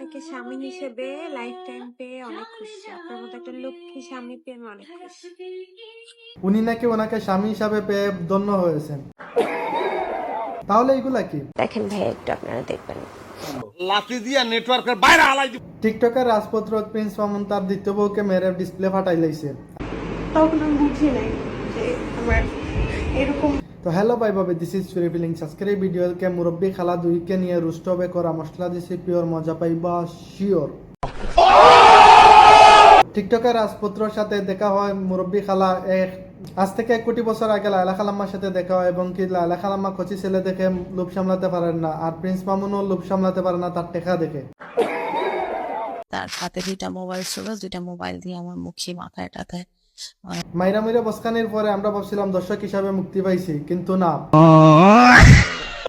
আপনাকে স্বামী হিসেবে লাইফ টাইম পেয়ে অনেক খুশি। আপনার মতো একটা লক্ষ্মী স্বামী পেয়ে আমি অনেক খুশি। উনি নাকি ওনাকে স্বামী হিসাবে পেয়ে ধন্য হয়েছেন। তাহলে এগুলা কি? দেখেন ভাই, একটু আপনারা দেখবেন। লাঠি দিয়া নেটওয়ার্কের বাইরে হালাই দিব। টিকটকের রাজপুত্র প্রিন্স মামুন তার দ্বিতীয় বউকে মেরে ডিসপ্লে ফাটাই লাইছে। তখন আমি বুঝি নাই যে আমার এরকম। তো হ্যালো ভাই ভাবে, দিস ইজ ফ্রি ফিলিংস। আজকের এই ভিডিওকে মুরব্বী খালা দুইকে নিয়ে রুষ্ট হবে করা মশলা দিছি পিওর মজা পাইবা শিওর। টিকটকের রাজপুত্রর সাথে দেখা হয় মুরব্বী খালা আজ থেকে 1 কোটি বছর আগে লায়লা খালাম্মার সাথে দেখা হয় এবং কি লায়লা খালাম্মা কচি ছেলে দেখে লোভ সামলাতে পারেন না, আর প্রিন্স মামুনও লোভ সামলাতে পারে না তার টেকা দেখে। তার হাতে 2টা মোবাইল ছিল, 2টা মোবাইল দিয়ে আমার মুখে মাথায় টাথায় মাইরা মাইরা বসকানির পরে আমরা ভাবছিলাম দর্শক হিসাবে মুক্তি পাইছি, কিন্তু না।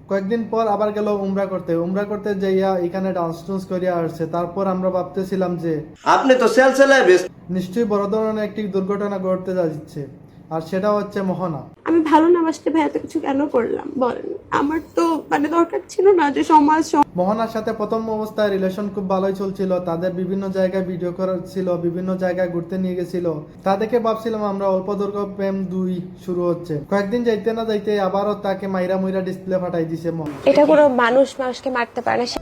কয়েকদিন পর আবার গেল উমরা করতে যাইয়া এখানে ডান্স টুন্স করিয়া আসছে। তারপর আমরা ভাবতেছিলাম যে আপনি তো সেলসেলায় বেশ নিশ্চয়ই বড় ধরনের একটি দুর্ঘটনা ঘটতে যাচ্ছে, আর সেটা হচ্ছে মোহনা। আমি ভালো না বাসতে ভাই এত কিছু কেন করলাম বলেন? আমার তো দরকার ছিল না যে সমাজ। মোহনার সাথে প্রথম অবস্থায় রিলেশন খুব ভালোই চলছিল, তাদের বিভিন্ন জায়গায় ভিডিও করা ছিল, বিভিন্ন জায়গায় ঘুরতে নিয়ে গেছিল। তাদেরকে ভাবছিলাম আমরা অল্প দৈর্ঘ্য প্রেম 2 শুরু হচ্ছে। কয়েকদিন যাইতে না যাইতে আবারও তাকে মাইরা মুইরা ডিসপ্লে ফাটাই দিছে। এটা কোনো মানুষকে মারতে পারে না।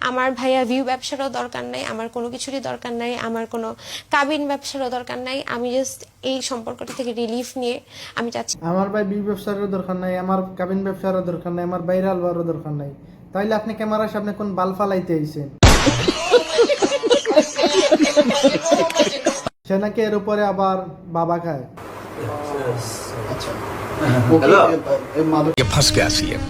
আমার ভাইয়া ভিউ ব্যবসারও দরকার নাই, আমার কোনো কিছুরই দরকার নাই, আমার কোনো কাবিন ব্যবসারও দরকার নাই। আমি জাস্ট এই সম্পর্কটা থেকে রিলিফ নিয়ে আমি চাচ্ছি। আমার ভাই বি ব্যবসারও দরকার নাই, আমার কাবিন ব্যবসারও দরকার নাই, আমার বাইরে আলবারও দরকার নাই। তাইলে আপনি ক্যামেরার সামনে কোন বাল ফালাইতে আইছেন? সে নাকি এর উপরে আবার বাবা খায়। ये फंस गया सीएम,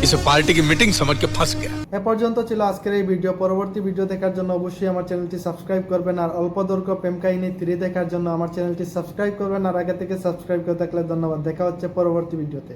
इसे पार्टी की मीटिंग समझ के फंस गया। এ পর্যন্ত ছিল আজকের এই ভিডিও। পরবর্তী ভিডিও দেখার জন্য অবশ্যই আমার চ্যানেলটি সাবস্ক্রাইব করবেন, আর অল্প দৈর্ঘ্য প্রেম কাহিনী 3 দেখার জন্য আমার চ্যানেলটি সাবস্ক্রাইব করবেন, আর আগে থেকে সাবস্ক্রাইব করে থাকলে ধন্যবাদ। দেখা হচ্ছে পরবর্তী ভিডিওতে।